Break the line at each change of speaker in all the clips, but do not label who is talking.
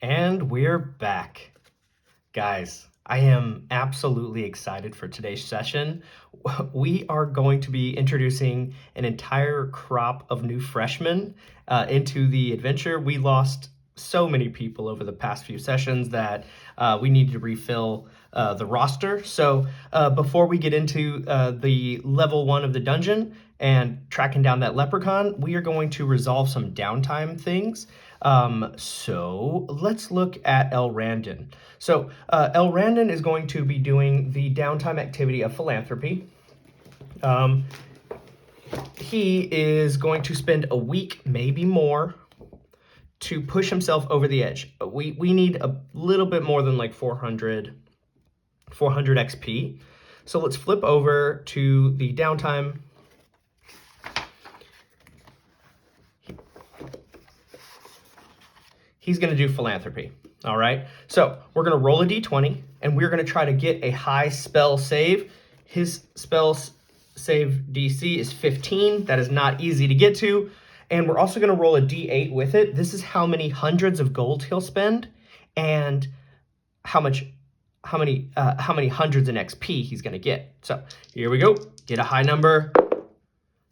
And we're back. Guys, I am absolutely excited for today's session. We are going to be introducing an entire crop of new freshmen into the adventure. We lost so many people over the past few sessions that we needed to refill the roster. So before we get into the level 1 of the dungeon and tracking down that leprechaun, we are going to resolve some downtime things. So let's look at El Randon. So El Randon is going to be doing the downtime activity of philanthropy. He is going to spend a week, maybe more, to push himself over the edge. We need a little bit more than like 400 XP. So let's flip over to the downtime. He's going to do philanthropy. All right. So we're going to roll a d20 and we're going to try to get a high spell save. His spell save DC is 15. That is not easy to get to. And we're also going to roll a d8 with it. This is how many hundreds of gold he'll spend and how many hundreds in XP he's going to get. So here we go. Get a high number.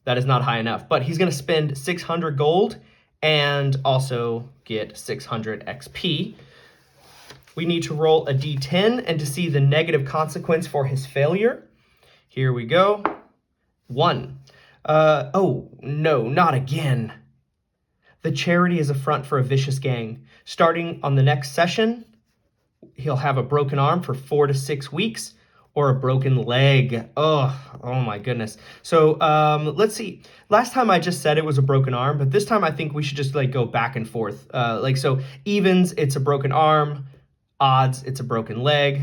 That is not high enough, but he's going to spend 600 gold and also get 600 XP. We need to roll a d10 and to see the negative consequence for his failure. Here we go. 1. Oh, no, not again. The charity is a front for a vicious gang. Starting on the next session, he'll have a broken arm for 4 to 6 weeks or a broken leg. Oh my goodness. So let's see. Last time I just said it was a broken arm, but this time I think we should just like go back and forth. So evens, it's a broken arm. Odds, it's a broken leg.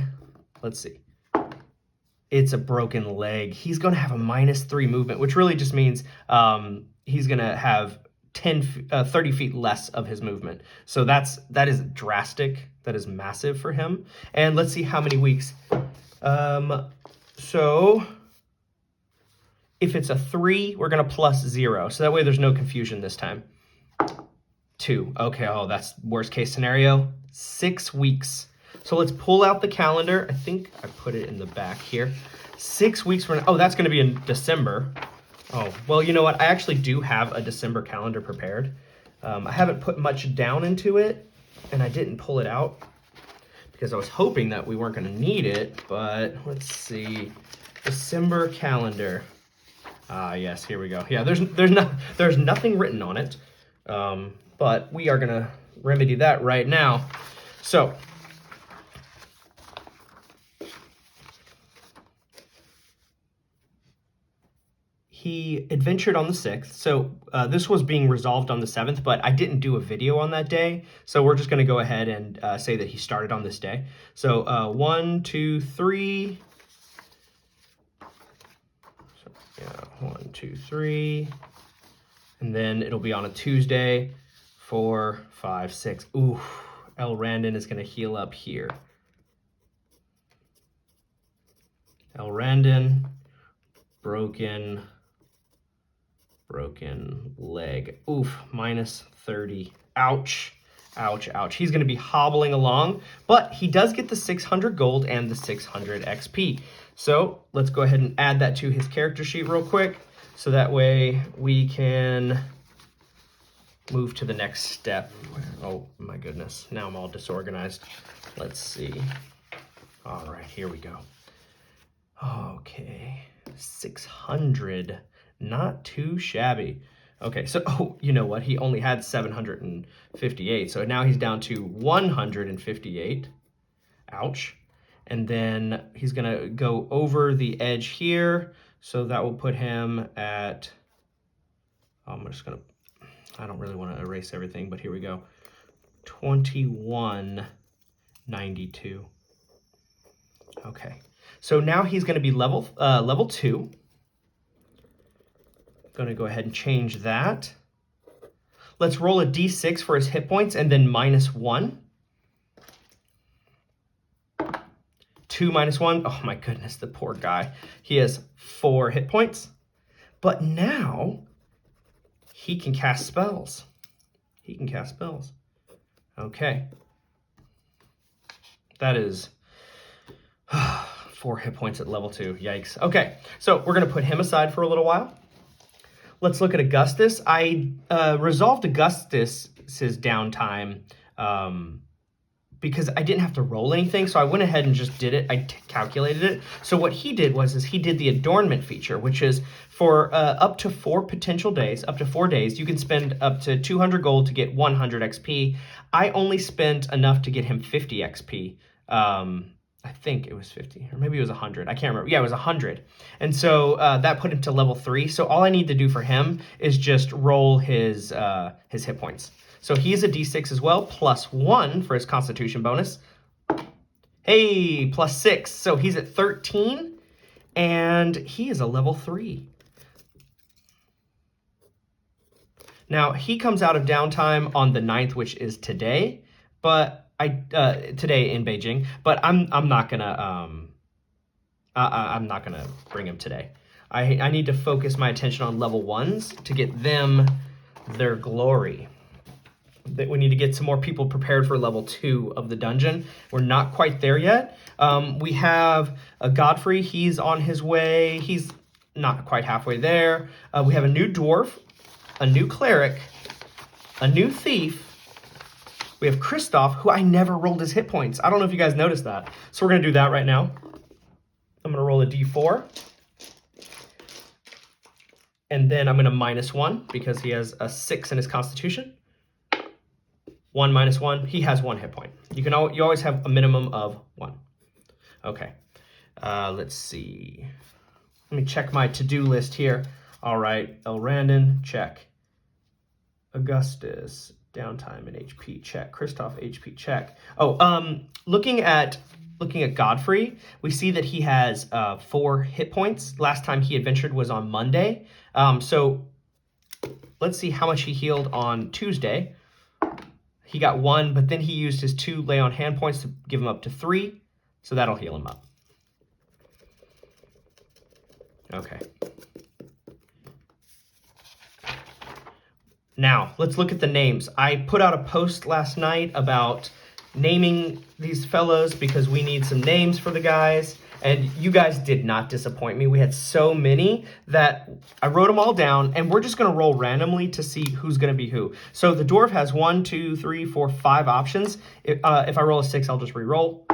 Let's see. It's a broken leg. He's going to have a -3 movement, which really just means he's going to have 30 feet less of his movement. So that is drastic. That is massive for him. And let's see how many weeks. So if it's a 3, we're going to plus 0. So that way there's no confusion this time. 2. Okay. Oh, that's worst case scenario. 6 weeks. So let's pull out the calendar. I think I put it in the back here. 6 weeks from now. Oh, that's going to be in December. Oh, well, you know what? I actually do have a December calendar prepared. I haven't put much down into it, and I didn't pull it out because I was hoping that we weren't going to need it, but let's see. December calendar. Yes, here we go. Yeah, there's nothing written on it, but we are going to remedy that right now. So he adventured on the 6th, so this was being resolved on the 7th, but I didn't do a video on that day, so we're just going to go ahead and say that he started on this day. So 1, 2, 3. So, yeah, 1, 2, 3. And then it'll be on a Tuesday. 4, 5, 6. Ooh, El Randon is going to heal up here. El Randon, broken leg. Oof, -30. Ouch, ouch, ouch. He's going to be hobbling along, but he does get the 600 gold and the 600 XP. So let's go ahead and add that to his character sheet real quick, so that way we can move to the next step. Oh my goodness, now I'm all disorganized. Let's see. All right, here we go. Okay, 600. Not too shabby. Okay, so, oh, you know what? He only had 758, so now he's down to 158. Ouch. And then he's going to go over the edge here, so that will put him at, I'm just going to, I don't really want to erase everything, but here we go. 2192. Okay, so now he's going to be level 2. Going to go ahead and change that. Let's roll a d6 for his hit points and then -1. 2 -1. Oh my goodness, the poor guy. He has 4 hit points. But now he can cast spells. Okay. That is 4 hit points at level 2. Yikes. Okay, so we're going to put him aside for a little while. Let's look at Augustus. I resolved Augustus's downtime because I didn't have to roll anything, so I went ahead and just did it. I calculated it. So what he did was he did the adornment feature, which is for up to 4 potential days, up to 4 days, you can spend up to 200 gold to get 100 XP. I only spent enough to get him 50 XP. I think it was 50, or maybe it was 100. I can't remember. Yeah, it was 100. And so that put him to level 3. So all I need to do for him is just roll his hit points. So he's a D6 as well, +1 for his Constitution bonus. Hey, +6. So he's at 13, and he is a level 3. Now, he comes out of downtime on the 9th, which is today, but today in Beijing, but I'm not gonna bring him today. I need to focus my attention on level 1s to get them their glory. We need to get some more people prepared for level 2 of the dungeon. We're not quite there yet. We have Godfrey. He's on his way. He's not quite halfway there. We have a new dwarf, a new cleric, a new thief. We have Christoph, who I never rolled his hit points. I don't know if you guys noticed that. So we're going to do that right now. I'm going to roll a d4. And then I'm going to -1 because he has a 6 in his Constitution. 1 - 1. He has 1 hit point. You always have a minimum of 1. Okay. Let's see. Let me check my to-do list here. All right. El Randon, check. Augustus, downtime and HP, check. Christoph, HP, check. Oh, looking at Godfrey, we see that he has 4 hit points. Last time he adventured was on Monday. So let's see how much he healed on Tuesday. He got 1, but then he used his 2 lay on hand points to give him up to 3. So that'll heal him up. Okay. Now, let's look at the names. I put out a post last night about naming these fellows because we need some names for the guys. And you guys did not disappoint me. We had so many that I wrote them all down, and we're just going to roll randomly to see who's going to be who. So the dwarf has 1, 2, 3, 4, 5 options. If I roll a 6, I'll just re-roll.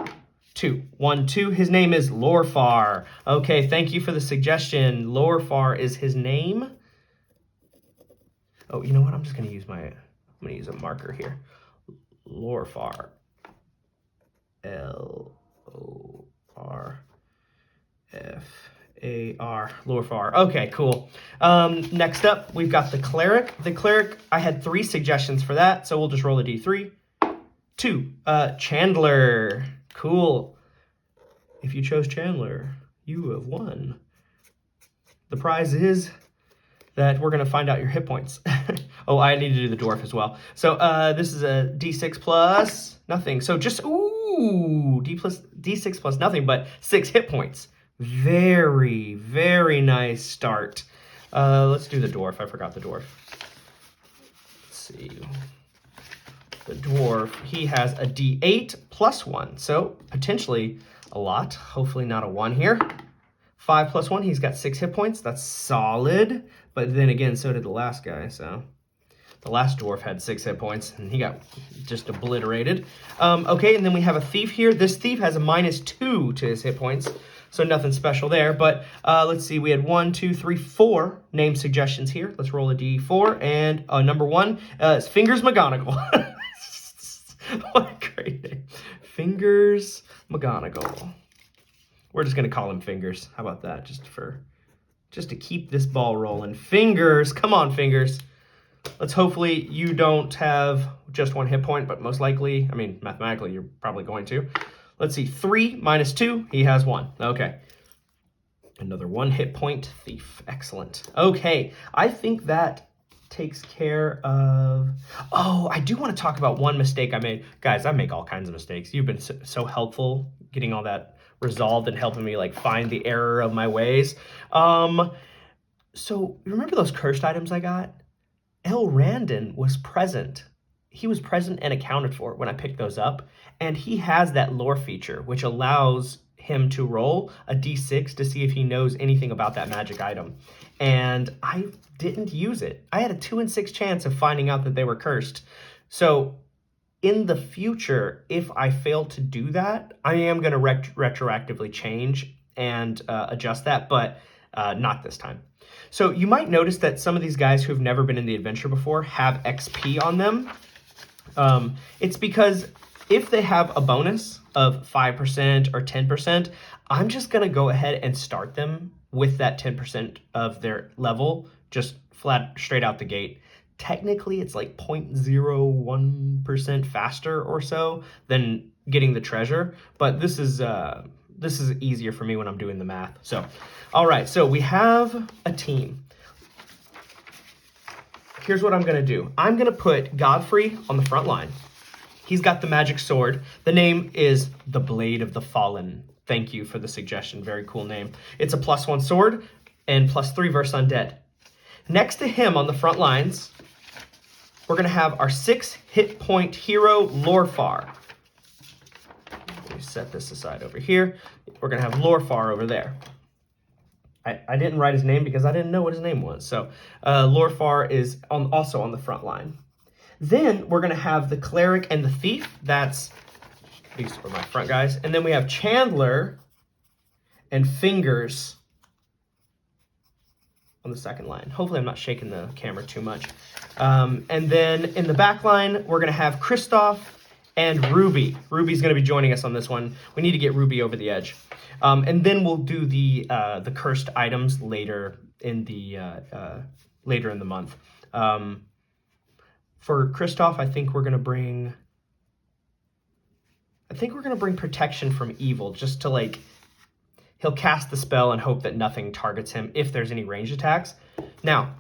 2, 1, 2. His name is Lorfar. Okay, thank you for the suggestion. Lorfar is his name. Oh, you know what? I'm just going to use I'm going to use a marker here. Lorfar. L-O-R-F-A-R. Lorfar. Okay, cool. Next up, we've got the cleric. The cleric, I had 3 suggestions for that, so we'll just roll a d3. 2, Chandler. Cool. If you chose Chandler, you have won. The prize is that we're going to find out your hit points. Oh, I need to do the dwarf as well. So this is a d6 plus nothing. So just, d6 plus nothing, but 6 hit points. Very, very nice start. Let's do the dwarf. I forgot the dwarf. Let's see. The dwarf, he has a d8 plus 1. So potentially a lot. Hopefully not a 1 here. 5 plus 1, he's got 6 hit points. That's solid. But then again, so did the last guy. So the last dwarf had 6 hit points, and he got just obliterated. Okay, and then we have a thief here. This thief has a -2 to his hit points, so nothing special there. But let's see, we had 1, 2, 3, 4 name suggestions here. Let's roll a d4, and number 1 is Fingers McGonagall. What a great name. Fingers McGonagall. We're just going to call him Fingers. How about that? Just to keep this ball rolling. Fingers. Come on, Fingers. Let's hopefully you don't have just 1 hit point, but most likely, I mean, mathematically, you're probably going to. Let's see. 3 - 2. He has 1. Okay. Another 1 hit point thief. Excellent. Okay. I think that takes care of... Oh, I do want to talk about one mistake I made. Guys, I make all kinds of mistakes. You've been so helpful getting all that resolved and helping me like find the error of my ways. So remember those cursed items I got? El Randon was present he was present and accounted for when I picked those up. And he has that lore feature, which allows him to roll a d6 to see if he knows anything about that magic item. And I didn't use it. I had a 2 in 6 chance of finding out that they were cursed. So in the future, if I fail to do that, I am going to retroactively change and adjust that, but not this time. So you might notice that some of these guys who've never been in the adventure before have XP on them. It's because if they have a bonus of 5% or 10%, I'm just going to go ahead and start them with that 10% of their level, just flat straight out the gate. Technically, it's like 0.01% faster or so than getting the treasure, but this is easier for me when I'm doing the math. So, all right, so we have a team. Here's what I'm going to do. I'm going to put Godfrey on the front line. He's got the magic sword. The name is the Blade of the Fallen. Thank you for the suggestion. Very cool name. It's a +1 sword and +3 versus undead. Next to him on the front lines, we're going to have our 6 hit point hero, Lorfar. Let me set this aside over here. We're going to have Lorfar over there. I didn't write his name because I didn't know what his name was. So Lorfar is also on the front line. Then we're going to have the cleric and the thief. These are my front guys. And then we have Chandler and Fingers on the second line. Hopefully I'm not shaking the camera too much. And then in the back line, we're going to have Kristoff and Ruby. Ruby's going to be joining us on this one. We need to get Ruby over the edge. And then we'll do the cursed items later in the month. For Kristoff, I think we're going to bring protection from evil, just to like, he'll cast the spell and hope that nothing targets him if there's any ranged attacks. Now,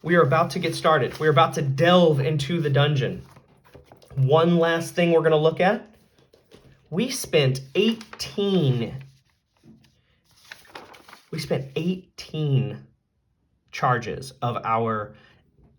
we are about to get started. We're about to delve into the dungeon. One last thing we're going to look at. We spent 18 charges of our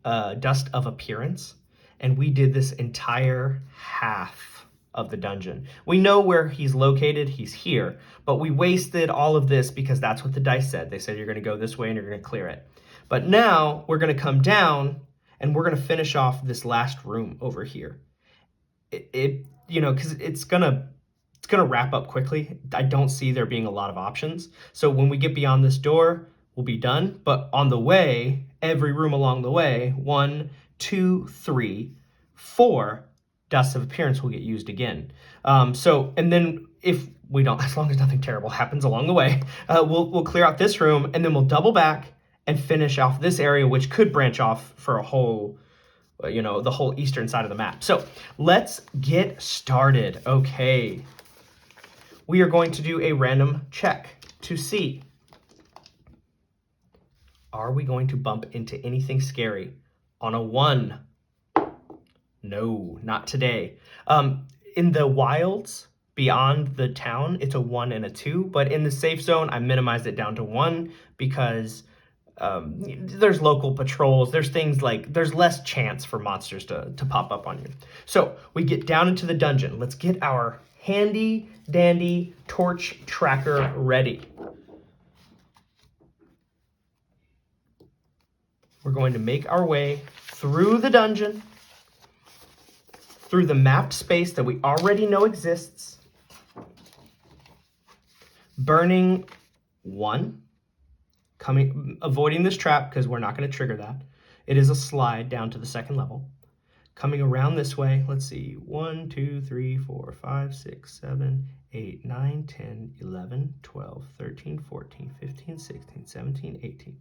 Dust of Appearance, and we did this entire half of the dungeon. We know where he's located. He's here, but we wasted all of this because that's what the dice said. They said you're going to go this way and you're going to clear it. But now we're going to come down and we're going to finish off this last room over here. Because it's gonna wrap up quickly. I don't see there being a lot of options. So when we get beyond this door, we'll be done. But on the way, every room along the way, 1, 2, 3, 4 Dusts of Appearance will get used again. And then if we don't, as long as nothing terrible happens along the way, we'll clear out this room and then we'll double back and finish off this area, which could branch off for a whole, the whole eastern side of the map. So let's get started. Okay. We are going to do a random check to see, are we going to bump into anything scary on a 1? No, not today. In the wilds beyond the town, it's a 1 and a 2, but in the safe zone, I minimized it down to 1 because there's local patrols. There's things like, there's less chance for monsters to pop up on you. So we get down into the dungeon. Let's get our handy dandy torch tracker ready. We're going to make our way through the dungeon, through the mapped space that we already know exists, burning 1, avoiding this trap because we're not going to trigger that. It is a slide down to the second level. Coming around this way, let's see, 1, 2, 3, 4, 5, 6, 7, 8, 9, 10, 11, 12, 13, 14, 15, 16, 17, 18,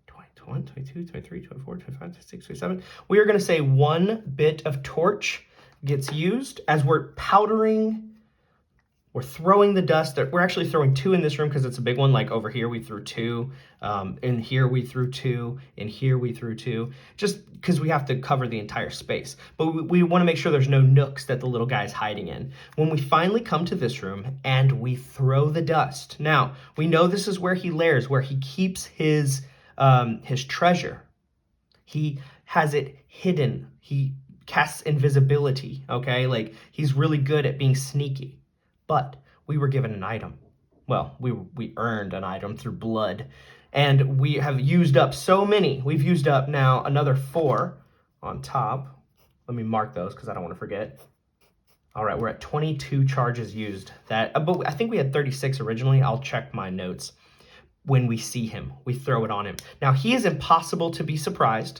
21, 22, 23, 24, 25, 26, 27. We are going to say 1 bit of torch gets used as we're powdering. We're throwing the dust. We're actually throwing 2 in this room because it's a big one. Like over here, we threw 2. In here, we threw 2. In here, we threw 2. Just because we have to cover the entire space. But we want to make sure there's no nooks that the little guy's hiding in. When we finally come to this room and we throw the dust. Now, we know this is where he lairs, where he keeps his treasure. He has it hidden. He casts invisibility, okay? Like, he's really good at being sneaky. But we were given an item. Well, we earned an item through blood. And we have used up so many. We've used up now another 4 on top. Let me mark those because I don't want to forget. All right, we're at 22 charges used. But I think we had 36 originally. I'll check my notes. When we see him, we throw it on him. Now, he is impossible to be surprised.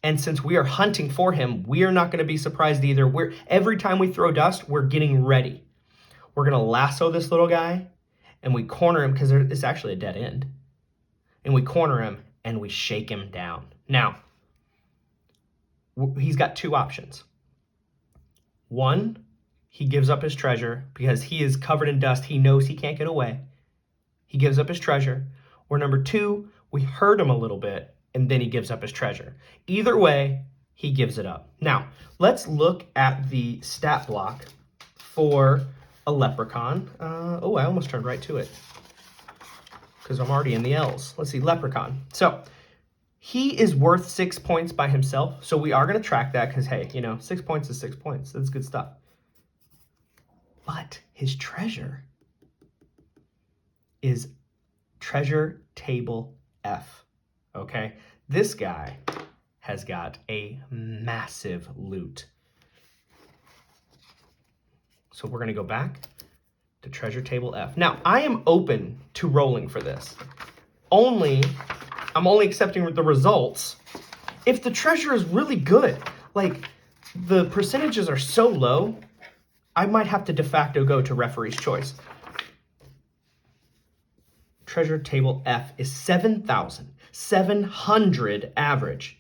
And since we are hunting for him, we are not going to be surprised either. Every time we throw dust, we're getting ready. We're going to lasso this little guy, and we corner him because it's actually a dead end. And we corner him, and we shake him down. Now, he's got 2 options. 1, he gives up his treasure because he is covered in dust. He knows he can't get away. He gives up his treasure. Or number 2, we hurt him a little bit, and then he gives up his treasure. Either way, he gives it up. Now, let's look at the stat block for a leprechaun. Oh, I almost turned right to it because I'm already in the L's. Let's see, leprechaun. So he is worth 6 points by himself. So we are going to track that because, hey, 6 points is 6 points. That's good stuff. But his treasure is treasure table F, okay? This guy has got a massive loot. So we're gonna go back to treasure table F. Now, I am open to rolling for this. I'm only accepting the results if the treasure is really good. Like, the percentages are so low, I might have to de facto go to referee's choice. Treasure table F is 7,700 average.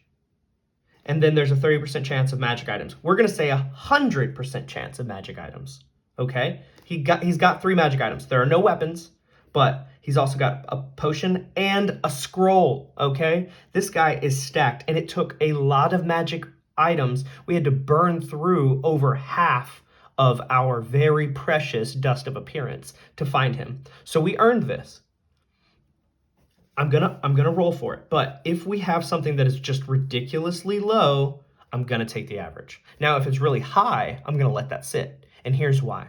And then there's a 30% chance of magic items. We're going to say 100% chance of magic items, okay? He's got 3 magic items. There are no weapons, but he's also got a potion and a scroll, okay? This guy is stacked, and it took a lot of magic items. We had to burn through over half of our very precious dust of appearance to find him. So we earned this. I'm gonna roll for it. But if we have something that is just ridiculously low, I'm gonna take the average. Now, if it's really high, I'm gonna let that sit. And here's why.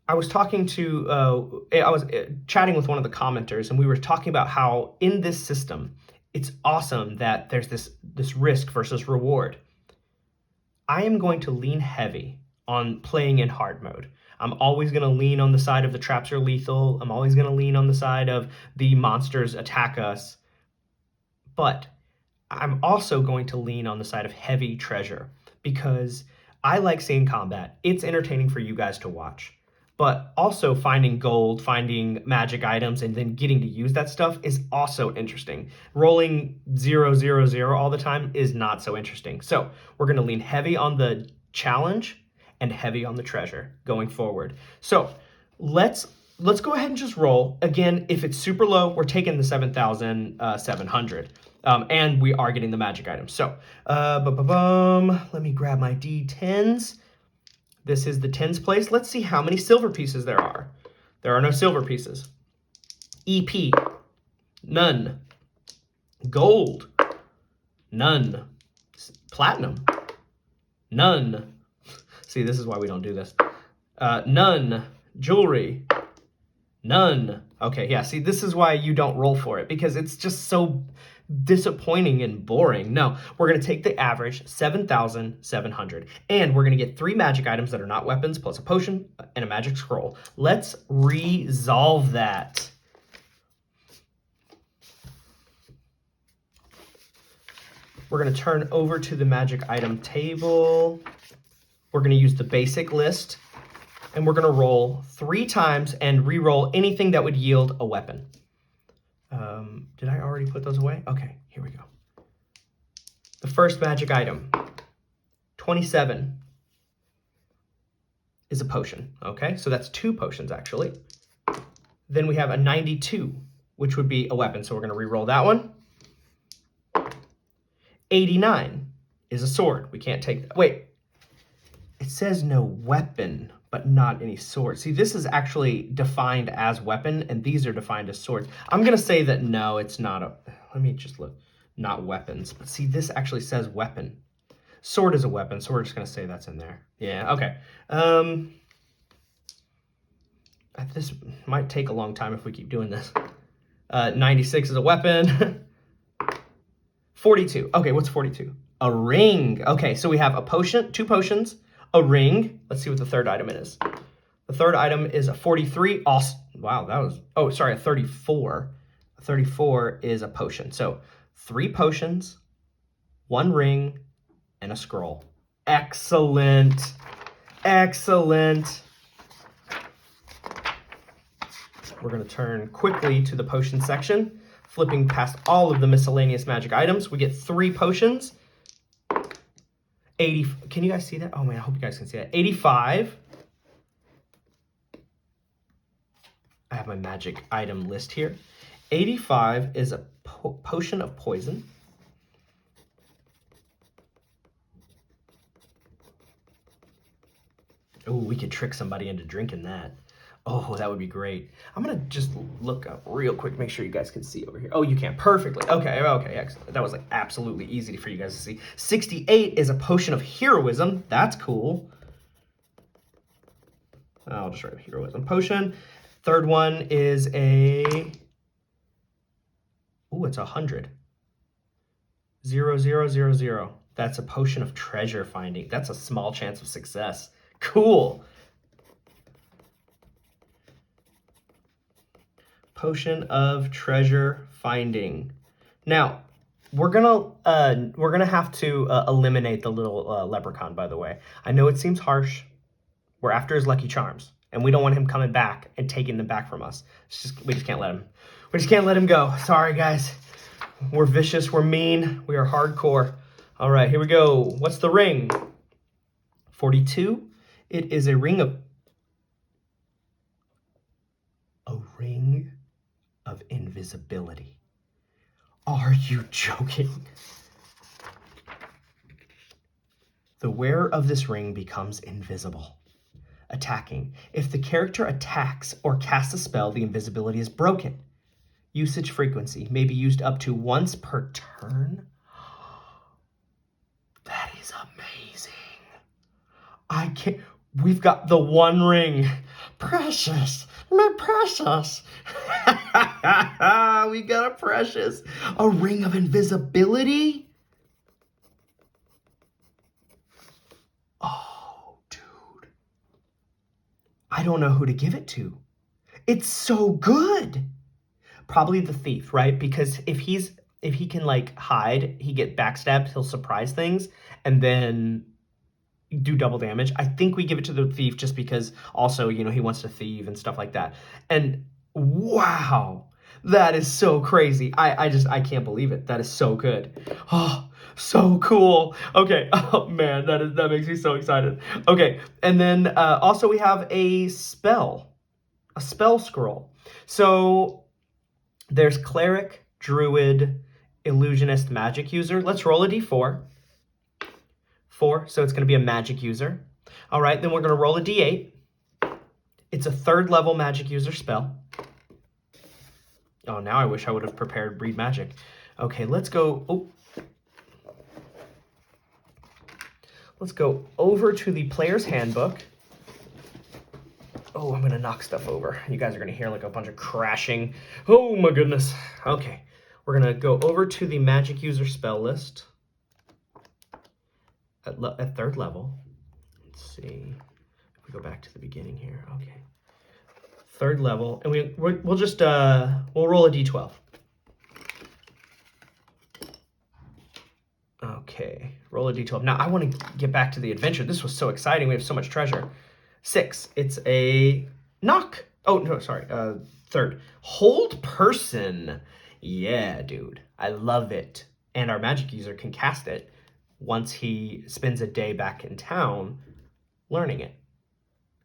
I was talking to, I was chatting with one of the commenters, and we were talking about how in this system, it's awesome that there's this risk versus reward. I am going to lean heavy on playing in hard mode. I'm always going to lean on the side of the traps are lethal. I'm always going to lean on the side of the monsters attack us. But I'm also going to lean on the side of heavy treasure because I like seeing combat. It's entertaining for you guys to watch. But also finding gold, finding magic items, and then getting to use that stuff is also interesting. Rolling 0, 0, 0 all the time is not so interesting. So we're going to lean heavy on the challenge and heavy on the treasure going forward. So let's go ahead and just roll. Again, if it's super low, we're taking the 7,700. And we are getting the magic items. So let me grab my D10s. This is the tens place. Let's see how many silver pieces there are. There are no silver pieces. EP, none. Gold, none. Platinum, none. See, this is why we don't do this. None. Jewelry, none. Okay, yeah, see, this is why you don't roll for it, because it's just so disappointing and boring. No, we're going to take the average, 7,700, and we're going to get 3 magic items that are not weapons, plus a potion and a magic scroll. Let's resolve that. We're going to turn over to the magic item table. We're going to use the basic list, and we're going to roll 3 times and re-roll anything that would yield a weapon. Did I already put those away? Okay, here we go. The first magic item, 27, is a potion. Okay, so that's 2 potions, actually. Then we have a 92, which would be a weapon, so we're going to re-roll that one. 89 is a sword. We can't take that. Wait. It says no weapon, but not any sword. See, this is actually defined as weapon, and these are defined as swords. I'm going to say that no, it's not a... Let me just look. Not weapons. But see, this actually says weapon. Sword is a weapon, so we're just going to say that's in there. Yeah, okay. This might take a long time if we keep doing this. 96 is a weapon. 42. Okay, what's 42? A ring. Okay, so we have a potion, 2 potions, a ring. Let's see what the third item is. The third item is a 43. Also, wow, that was, oh, sorry, a 34. A 34 is a potion. So 3 potions, 1 ring, and a scroll. Excellent. Excellent. We're going to turn quickly to the potion section, flipping past all of the miscellaneous magic items. We get 3 potions. 80. Can you guys see that? Oh man, I hope you guys can see that. 85. I have my magic item list here. 85 is a potion of poison. Oh, we could trick somebody into drinking that. Oh, that would be great. I'm going to just look up real quick, make sure you guys can see over here. Oh, you can. Perfectly. Okay, excellent. That was like absolutely easy for you guys to see. 68 is a potion of heroism. That's cool. I'll just write heroism potion. Third one is a... Ooh, it's 100. 0, 0, 0, 0. That's a potion of treasure finding. That's a small chance of success. Cool. Potion of treasure finding. Now, we're gonna have to eliminate the little leprechaun, by the way. I know it seems harsh. We're after his lucky charms, and we don't want him coming back and taking them back from us. We just can't let him. We just can't let him go. Sorry, guys. We're vicious. We're mean. We are hardcore. All right, here we go. What's the ring? 42. It is a ring of invisibility. Are you joking? The wearer of this ring becomes invisible. Attacking. If the character attacks or casts a spell, the invisibility is broken. Usage frequency may be used up to once per turn. That is amazing. I can't. We've got the one ring. Precious. My precious. We got a precious. A ring of invisibility? Oh, dude. I don't know who to give it to. It's so good. Probably the thief, right? Because if he can like hide, he get backstabbed, he'll surprise things, and then do double damage. I think we give it to the thief just because also, you know, he wants to thieve and stuff like that. And wow, that is so crazy. I can't believe it. That is so good. Oh, so cool. Okay. Oh man, that makes me so excited. Okay. And then also we have a spell scroll. So there's cleric, druid, illusionist, magic user. Let's roll a d4. 4, so it's going to be a magic user. All right, then we're going to roll a d8. It's a 3rd level magic user spell. Oh, now I wish I would have prepared read magic. Okay, let's go. Oh. Let's go over to the player's handbook. Oh, I'm going to knock stuff over. You guys are going to hear like a bunch of crashing. Oh my goodness. Okay, we're going to go over to the magic user spell list. At 3rd level. Let's see if we go back to the beginning here. Okay, 3rd level, and we'll just we'll roll a d12. Okay, roll a d12. Now I want to get back to the adventure. This was so exciting. We have so much treasure. 6. It's a knock. Oh no, sorry. 3rd. Hold person. Yeah, dude, I love it. And our magic user can cast it once he spends a day back in town learning it.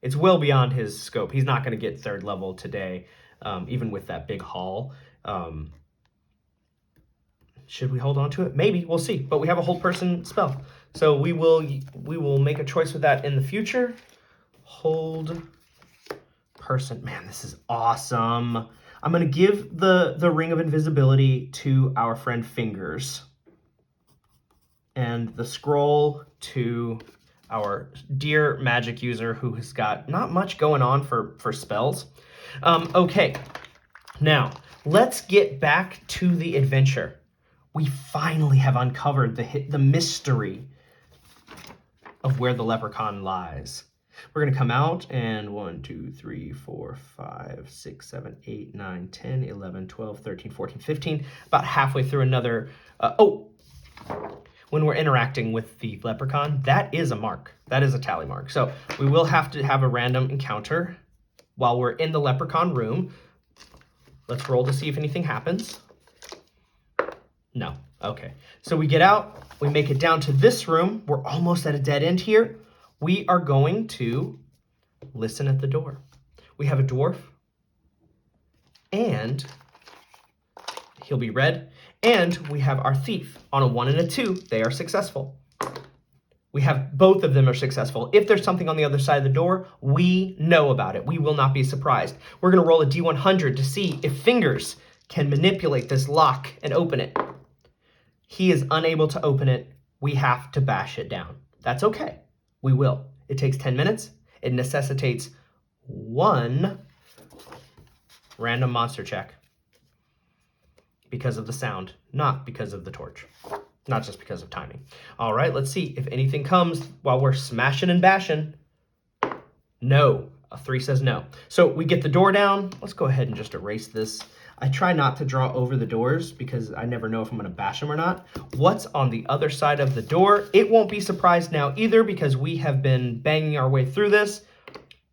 It's well beyond his scope. He's not going to get 3rd level today, even with that big haul. Should we hold on to it? Maybe. We'll see. But we have a hold person spell. So we will make a choice with that in the future. Hold person. Man, this is awesome. I'm going to give the ring of invisibility to our friend Fingers. And the scroll to our dear magic user who has got not much going on for spells. Okay, now let's get back to the adventure. We finally have uncovered the mystery of where the leprechaun lies. We're going to come out and 1, 2, 3, 4, 5, 6, 7, 8, 9, 10, 11, 12, 13, 14, 15, about halfway through another... when we're interacting with the leprechaun, that is a mark. That is a tally mark. So we will have to have a random encounter while we're in the leprechaun room. Let's roll to see if anything happens. No. Okay. So we get out. We make it down to this room. We're almost at a dead end here. We are going to listen at the door. We have a dwarf. And he'll be red. And we have our thief. On a 1 and a 2, they are successful. We have both of them are successful. If there's something on the other side of the door, we know about it. We will not be surprised. We're going to roll a D100 to see if fingers can manipulate this lock and open it. He is unable to open it. We have to bash it down. That's okay. We will. It takes 10 minutes. It necessitates 1 random monster check because of the sound, not because of the torch. Not just because of timing. All right, let's see if anything comes while we're smashing and bashing. No. A 3 says no. So we get the door down. Let's go ahead and just erase this. I try not to draw over the doors because I never know if I'm going to bash them or not. What's on the other side of the door? It won't be surprised now either because we have been banging our way through this.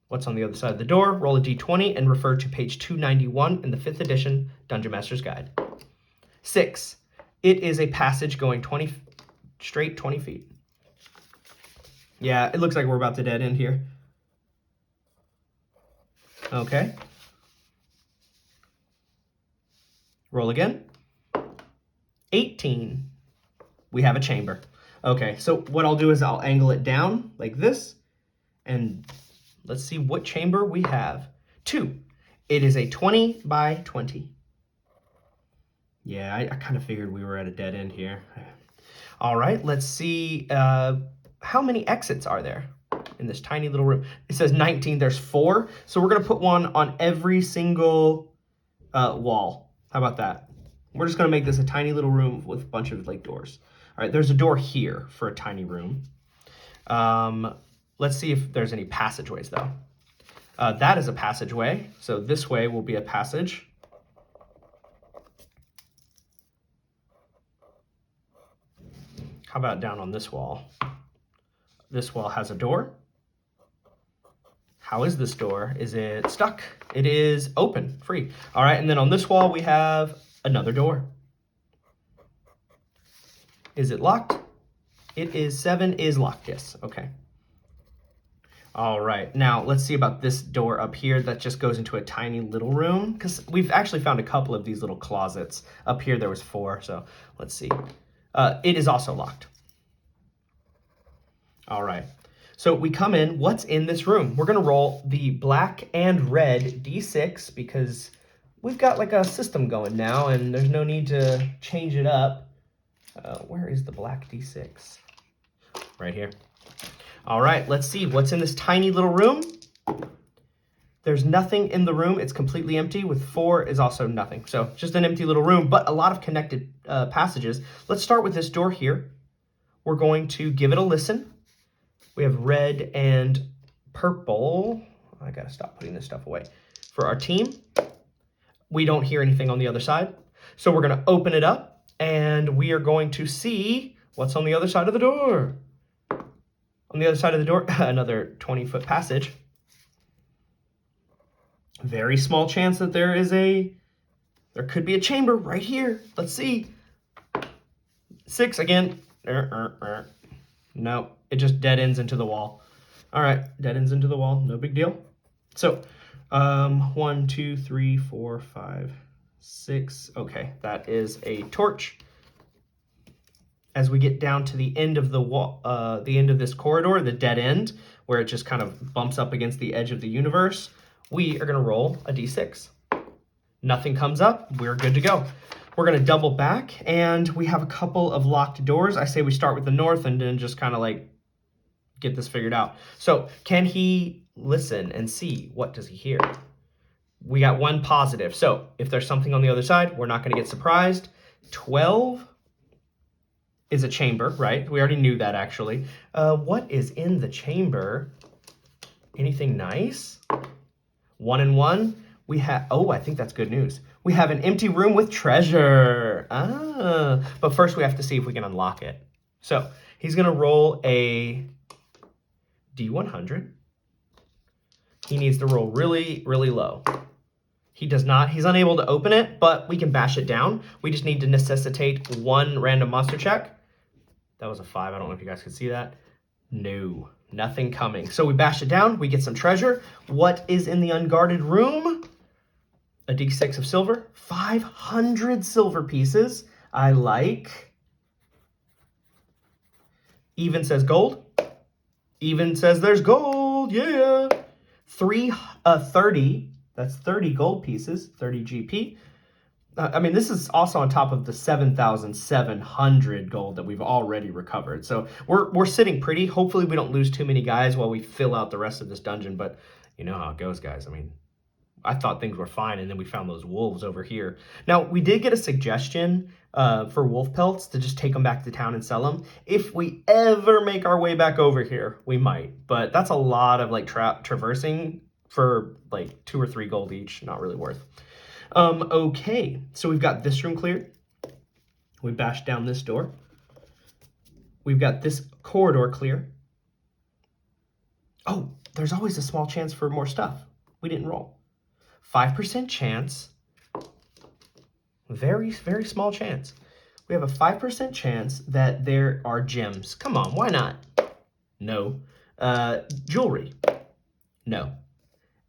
What's on the other side of the door? Roll a D20 and refer to page 291 in the 5th edition Dungeon Master's Guide. 6. It is a passage going 20 feet. Yeah, it looks like we're about to dead end here. Okay. Roll again. 18. We have a chamber. Okay, so what I'll do is I'll angle it down like this. And let's see what chamber we have. 2. It is a 20 by 20. Yeah, I kind of figured we were at a dead end here. All right, let's see. How many exits are there in this tiny little room? It says 19. There's 4. So we're going to put one on every single wall. How about that? We're just going to make this a tiny little room with a bunch of like doors. All right, there's a door here for a tiny room. Let's see if there's any passageways, though. That is a passageway. So this way will be a passage. How about down on this wall? This wall has a door. How is this door? Is it stuck? It is open, free. All right, and then on this wall we have another door. Is it locked? It is 7 is locked, yes, okay. All right, now let's see about this door up here that just goes into a tiny little room because we've actually found a couple of these little closets. Up here there was 4, so let's see. It is also locked. All right, so we come in. What's in this room? We're going to roll the black and red D6 because we've got like a system going now and there's no need to change it up. Where is the black D6? Right here. All right, let's see what's in this tiny little room. There's nothing in the room. It's completely empty. With 4 is also nothing. So just an empty little room, but a lot of connected passages. Let's start with this door here. We're going to give it a listen. We have red and purple. I got to stop putting this stuff away. For our team, we don't hear anything on the other side. So we're going to open it up and we are going to see what's on the other side of the door. On the other side of the door, another 20-foot passage. Very small chance that there could be a chamber right here. Let's see. 6 again. No, it just dead ends into the wall. All right, dead ends into the wall. No big deal. So 1, 2, 3, 4, 5, 6. Okay, that is a torch. As we get down to the end of the wall, the end of this corridor, the dead end, where it just kind of bumps up against the edge of the universe, we are going to roll a d6. Nothing comes up. We're good to go. We're going to double back, and we have a couple of locked doors. I say we start with the north and then just kind of like get this figured out. So can he listen and see? What does he hear? We got one positive. So if there's something on the other side, we're not going to get surprised. 12 is a chamber, right? We already knew that, actually. What is in the chamber? Anything nice? 1 and 1. We have, oh, I think that's good news. We have an empty room with treasure. But first we have to see if we can unlock it. So he's going to roll a D100. He needs to roll really, really low. He does not. He's unable to open it, but we can bash it down. We just need to necessitate one random monster check. That was a 5. I don't know if you guys can see that. No, nothing coming. So we bash it down. We get some treasure. What is in the unguarded room? A D6 of silver. 500 silver pieces. I like. Even says gold. Even says there's gold. Yeah. 30. That's 30 gold pieces, 30 GP. I mean, this is also on top of the 7,700 gold that we've already recovered. So we're sitting pretty. Hopefully we don't lose too many guys while we fill out the rest of this dungeon. But you know how it goes, guys. I mean, I thought things were fine, and then we found those wolves over here. Now, we did get a suggestion for wolf pelts to just take them back to town and sell them. If we ever make our way back over here, we might. But that's a lot of like traversing for like 2 or 3 gold each. Not really worth. Okay, so we've got this room cleared. We bashed down this door. We've got this corridor clear. Oh, there's always a small chance for more stuff. We didn't roll. 5% chance. Very, very small chance. We have a 5% chance that there are gems. Come on, why not? No. Jewelry. No.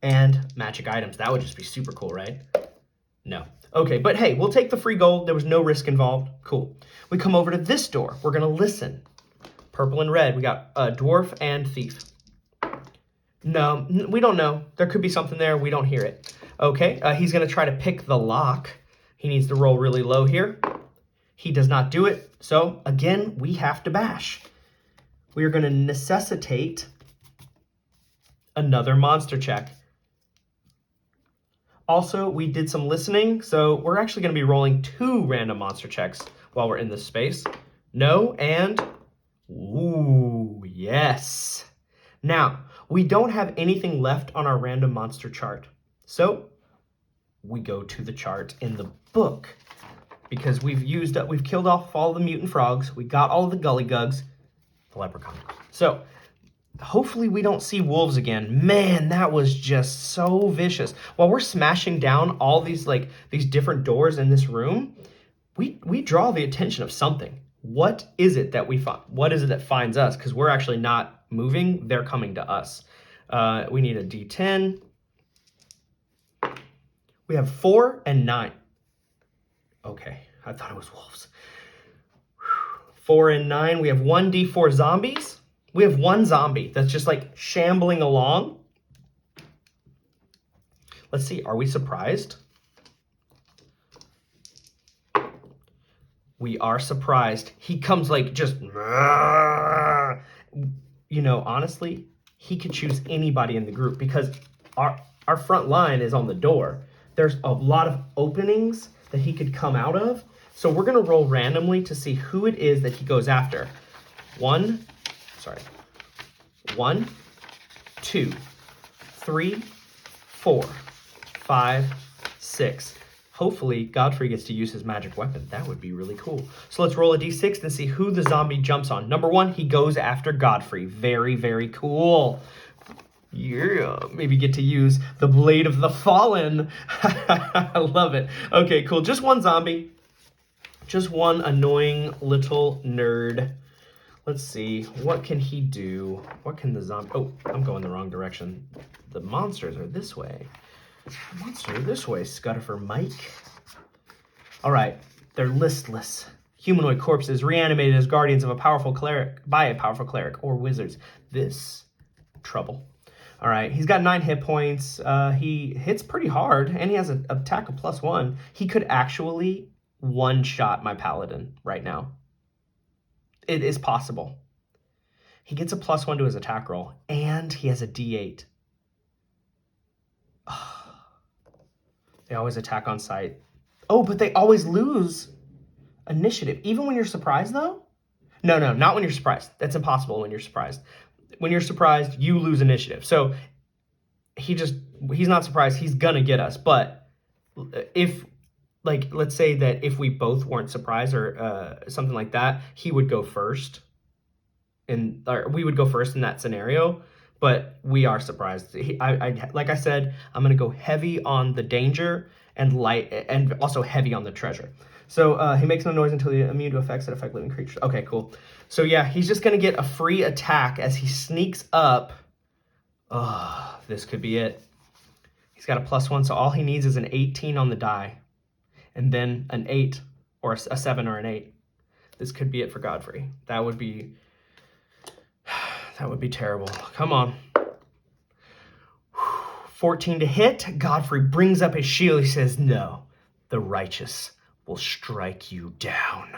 And magic items. That would just be super cool, right? No. Okay, but hey, we'll take the free gold. There was no risk involved. Cool. We come over to this door. We're going to listen. Purple and red. We got dwarf and thief. No, we don't know. There could be something there. We don't hear it. Okay, he's going to try to pick the lock. He needs to roll really low here. He does not do it. So, again, we have to bash. We are going to necessitate another monster check. Also, we did some listening, so we're actually going to be rolling 2 random monster checks while we're in this space. No, and ooh, yes. Now, we don't have anything left on our random monster chart, so we go to the chart in the book because we've killed off all the mutant frogs. We got all of the gully gugs, the leprechaun. So hopefully we don't see wolves again. Man, that was just so vicious. While we're smashing down all these different doors in this room, we draw the attention of something. What is it that we find? What is it that finds us? Because we're actually not moving. They're coming to us. We need a D10. We have 4 and 9. Okay, I thought it was wolves. 4 and 9. We have 1 D4 zombies. We have 1 zombie that's just like shambling along. Let's see, are we surprised? We are surprised. He comes like just, you know, honestly, he could choose anybody in the group because our front line is on the door. There's a lot of openings that he could come out of. So we're going to roll randomly to see who it is that he goes after. 1, 2, 3, 4, 5, 6. Hopefully, Godfrey gets to use his magic weapon. That would be really cool. So let's roll a d6 and see who the zombie jumps on. Number 1, he goes after Godfrey. Very, very cool. Yeah, maybe get to use the Blade of the Fallen. I love it. Okay, cool. Just 1 zombie. Just 1 annoying little nerd. Let's see. What can he do? What can the zombie... Oh, I'm going the wrong direction. The monsters are this way. Monster this way, Scudderfer Mike. All right, they're listless. Humanoid corpses reanimated as guardians of a powerful cleric by a powerful cleric or wizards. This trouble. All right, he's got 9 hit points. He hits pretty hard, and he has an attack of +1. He could actually one-shot my paladin right now. It is possible. He gets a +1 to his attack roll, and he has a D8. They always attack on sight. Oh, but they always lose initiative. Even when you're surprised, though? No, not when you're surprised. That's impossible when you're surprised. When you're surprised, you lose initiative. So he's not surprised. He's going to get us. But if, like, let's say that if we both weren't surprised or something like that, he would go first. Or we would go first in that scenario. But we are surprised. Like I said, I'm going to go heavy on the danger and light, and also heavy on the treasure. So he makes no noise until he's immune to effects that affect living creatures. Okay, cool. So yeah, he's just going to get a free attack as he sneaks up. Oh, this could be it. He's got a +1, so all he needs is an 18 on the die. And then an 8, or a 7 or an 8. This could be it for Godfrey. That would be terrible. Come on. 14 to hit. Godfrey brings up his shield. He says, no, the righteous will strike you down.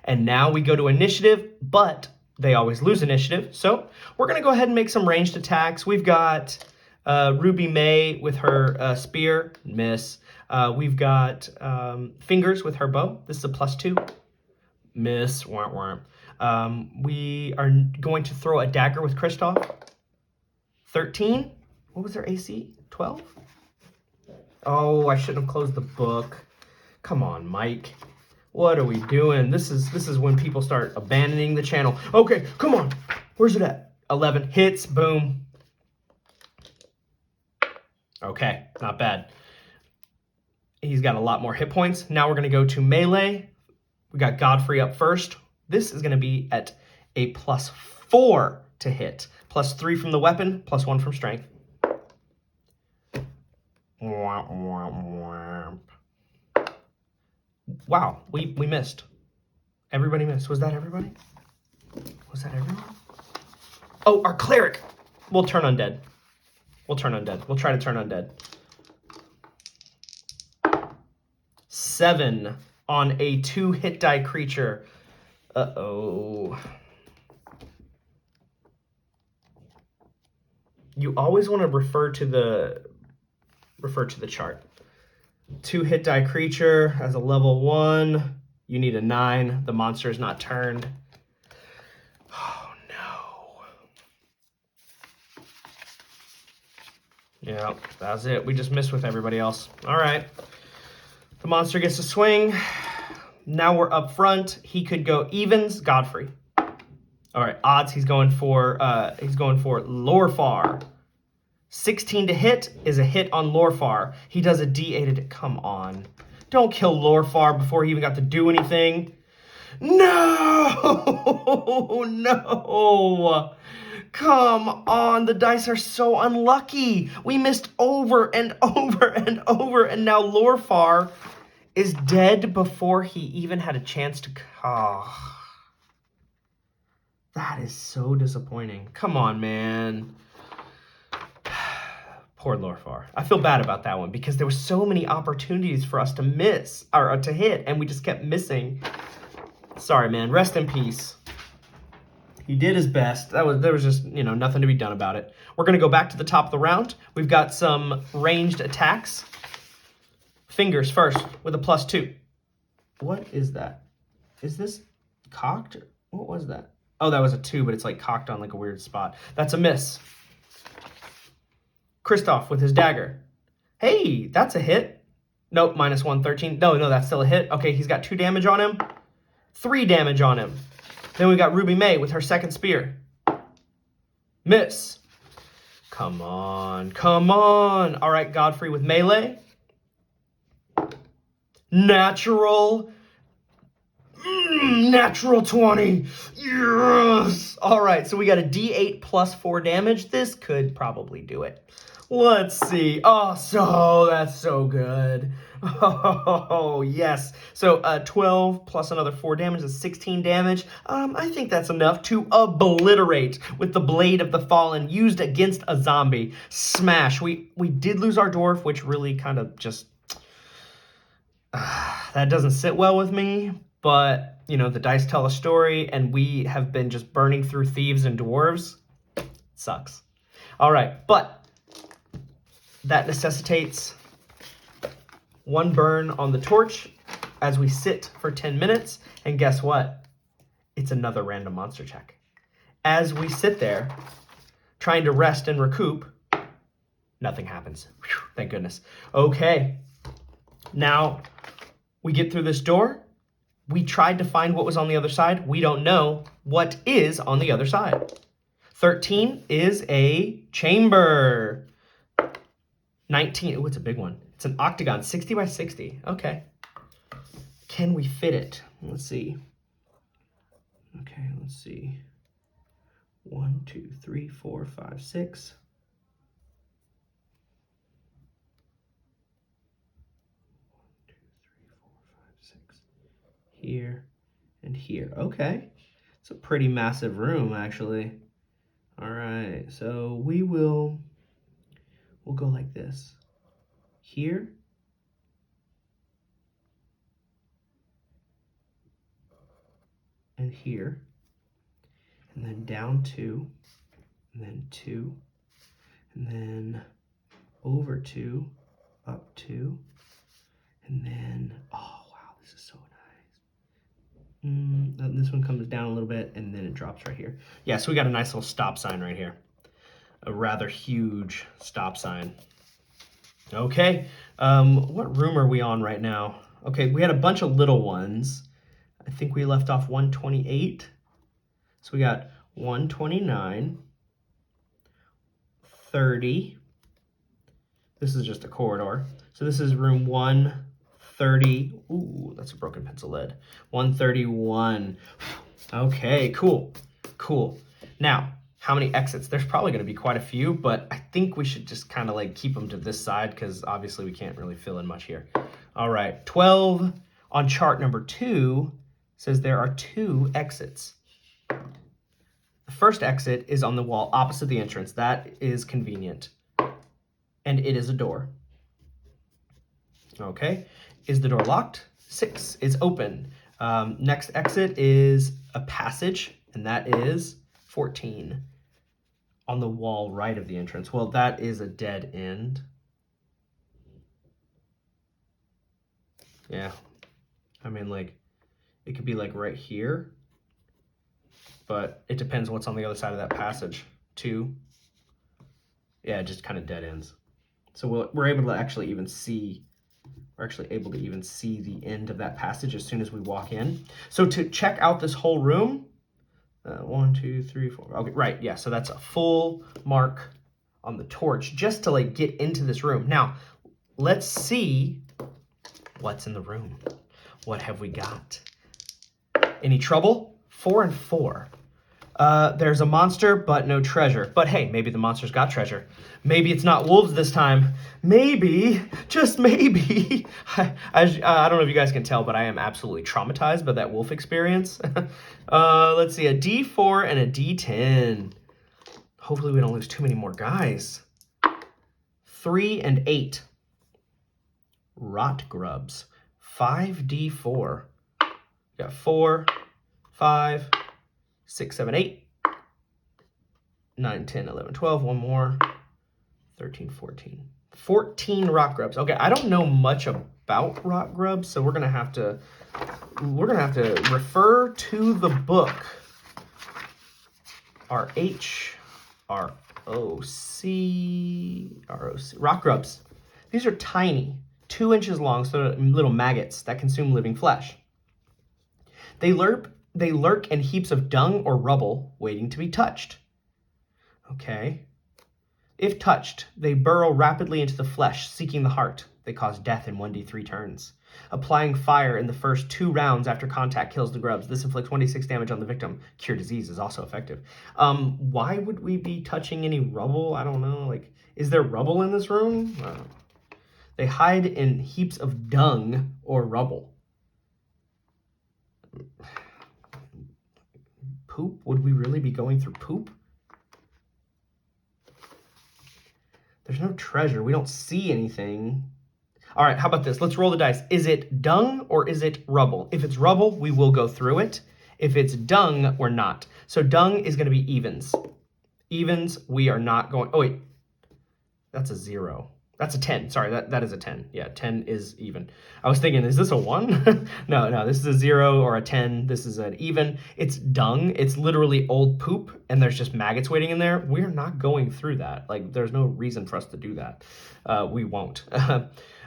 And now we go to initiative, but they always lose initiative. So we're going to go ahead and make some ranged attacks. We've got Ruby May with her spear, miss. We've got Fingers with her bow. This is a +2, miss. Womp womp. We are going to throw a dagger with Kristoff. 13. What was their AC? 12? Oh, I shouldn't have closed the book. Come on, Mike. What are we doing? This is when people start abandoning the channel. Okay, come on. Where's it at? 11 hits. Boom. Okay, not bad. He's got a lot more hit points. Now we're going to go to melee. We got Godfrey up first. This is going to be at a +4 to hit. +3 from the weapon, +1 from strength. Wow, we missed. Everybody missed. Was that everybody? Was that everyone? Oh, our cleric. We'll turn undead. We'll try to turn undead. 7 on a 2 hit die creature. Uh-oh. You always want to refer to the chart. 2 hit die creature as a level 1. You need a 9. The monster is not turned. Oh no. Yeah, that's it. We just missed with everybody else. All right. The monster gets to swing. Now we're up front. He could go evens. Godfrey. All right, odds. He's going for Lorfar. 16 to hit is a hit on Lorfar. He does a D8. Come on. Don't kill Lorfar before he even got to do anything. No! No! Come on. The dice are so unlucky. We missed over and over and over, and now Lorfar is dead before he even had a chance to... Oh. That is so disappointing. Come on, man. Poor Lorfar. I feel bad about that one because there were so many opportunities for us to miss or to hit, and we just kept missing. Sorry, man. Rest in peace. He did his best. There was just, nothing to be done about it. We're going to go back to the top of the round. We've got some ranged attacks. Fingers first with a +2. What is that? Is this cocked? What was that? Oh, that was a 2, but it's like cocked on like a weird spot. That's a miss. Kristoff with his dagger. Hey, that's a hit. Nope, -1, 13. No, that's still a hit. Okay, he's got 2 damage on him. 3 damage on him. Then we got Ruby May with her second spear. Miss. Come on. Come on. All right, Godfrey with melee. Natural. Natural 20. Yes. All right, so we got a D8 +4 damage. This could probably do it. Let's see. Oh, that's so good. Oh, yes. So 12 plus another 4 damage is 16 damage. I think that's enough to obliterate with the Blade of the Fallen used against a zombie. Smash. We did lose our dwarf, which really kind of just... that doesn't sit well with me. but, you know, the dice tell a story, and we have been just burning through thieves and dwarves. Sucks. All right, but that necessitates one burn on the torch as we sit for 10 minutes, and guess what? It's another random monster check. As we sit there, trying to rest and recoup, nothing happens. Whew, thank goodness. Okay, now we get through this door. We tried to find what was on the other side. We don't know what is on the other side. 13 is a chamber. 19, oh, it's a big one. It's an octagon, 60 by 60. Okay. Can we fit it? Let's see. Okay, let's see. 1, 2, 3, 4, 5, 6. 1, 2, 3, 4, 5, 6. Here and here. Okay. It's a pretty massive room, actually. All right, so we'll go like this. Here. And here. And then down 2, and then 2, and then over 2, up 2, and then, oh wow, this is so nice. This one comes down a little bit, and then it drops right here. Yeah, so we got a nice little stop sign right here. A rather huge stop sign. Okay, what room are we on right now? Okay, we had a bunch of little ones. I think we left off 128. So we got 129, 30. This is just a corridor. So this is room 130. Ooh, that's a broken pencil lead. 131. Okay, cool, cool. Now, how many exits? There's probably going to be quite a few, but I think we should just kind of like keep them to this side because obviously we can't really fill in much here. All right, 12 on chart number 2 says there are 2 exits. The first exit is on the wall opposite the entrance. That is convenient. And it is a door. Okay. Is the door locked? 6 is open. Next exit is a passage, and that is 14. On the wall right of the entrance. Well, that is a dead end. Yeah. I mean, like, it could be like right here. But it depends what's on the other side of that passage. 2. Yeah, just kind of dead ends. So we're able to actually even see, we're actually able to even see the end of that passage as soon as we walk in. So to check out this whole room, 1, 2, 3, 4. Okay, right, yeah, so that's a full mark on the torch just to like get into this room. Now, let's see what's in the room. What have we got? Any trouble? 4 and 4. There's a monster, but no treasure. But hey, maybe the monster's got treasure. Maybe it's not wolves this time. Maybe, just maybe. I don't know if you guys can tell, but I am absolutely traumatized by that wolf experience. Let's see, a D4 and a D10. Hopefully we don't lose too many more guys. 3 and 8. Rot grubs. 5D4. We got 4, 5, 6, 7, 8, 9, 10, 11, 12, one more, 13, 14. 14 rock grubs. Okay, I don't know much about rock grubs, so we're gonna have to refer to the book. ROC. Rock grubs. These are tiny, 2 inches long, so little maggots that consume living flesh. They lurk in heaps of dung or rubble, waiting to be touched. Okay. If touched, they burrow rapidly into the flesh, seeking the heart. They cause death in 1d3 turns. Applying fire in the first 2 rounds after contact kills the grubs. This inflicts 26 damage on the victim. Cure disease is also effective. Why would we be touching any rubble? I don't know. Like, is there rubble in this room? I don't know. They hide in heaps of dung or rubble. Poop? Would we really be going through poop? There's no treasure. We don't see anything. All right, how about this? Let's roll the dice. Is it dung or is it rubble? If it's rubble, we will go through it. If it's dung, we're not. So dung is going to be evens. Evens, we are not going. Oh, wait. That's a 0. That's a 10. Sorry, that is a 10. Yeah, 10 is even. I was thinking, is this a 1? No, this is a 0 or a 10. This is an even. It's dung. It's literally old poop, and there's just maggots waiting in there. We're not going through that. Like, there's no reason for us to do that. We won't.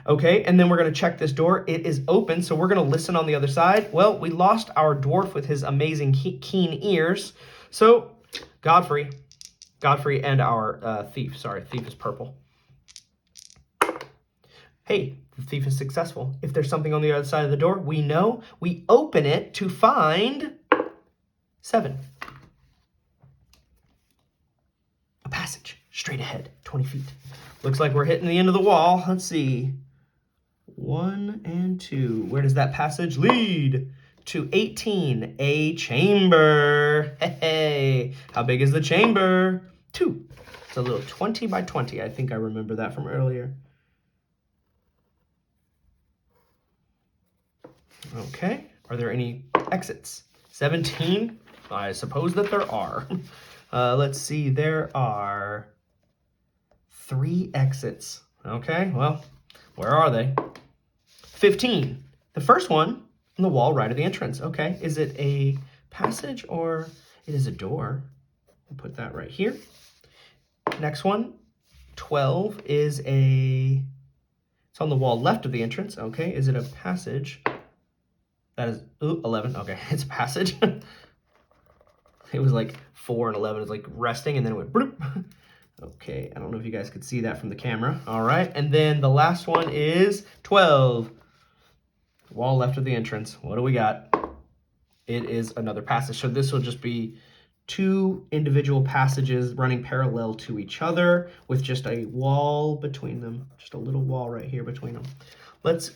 Okay, and then we're going to check this door. It is open, so we're going to listen on the other side. Well, we lost our dwarf with his amazing keen ears. So, Godfrey and our thief. Sorry, thief is purple. Hey, the thief is successful. If there's something on the other side of the door, we know. We open it to find 7. A passage straight ahead, 20 feet. Looks like we're hitting the end of the wall. Let's see. 1 and 2. Where does that passage lead? To 18, a chamber. Hey, how big is the chamber? 2. It's a little 20 by 20. I think I remember that from earlier. Okay, are there any exits? 17, I suppose that there are. Let's see, there are 3 exits. Okay, well, where are they? 15, the first one on the wall right of the entrance. Okay, is it a passage or it is a door? We'll put that right here. Next one, 12 is it's on the wall left of the entrance. Okay, is it a passage? That is, 11, okay, it's a passage. It was like 4 and 11 is like resting, and then it went bloop. Okay, I don't know if you guys could see that from the camera. All right, and then the last one is 12. Wall left of the entrance. What do we got? It is another passage. So this will just be 2 individual passages running parallel to each other with just a wall between them. Just a little wall right here between them. Let's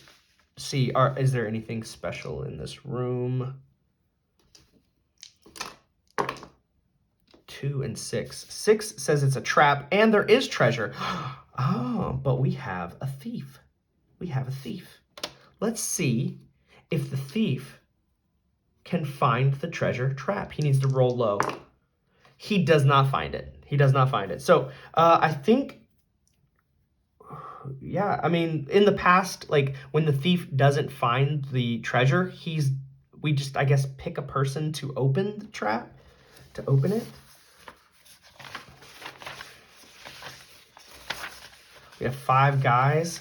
see, is there anything special in this room? 2 and 6. 6 says it's a trap, and there is treasure. Oh, but we have a thief. We have a thief. Let's see if the thief can find the treasure trap. He needs to roll low. He does not find it. He does not find it. So I think, yeah, I mean, in the past, like when the thief doesn't find the treasure, we just, I guess, pick a person to open the trap, to open it. We have 5 guys.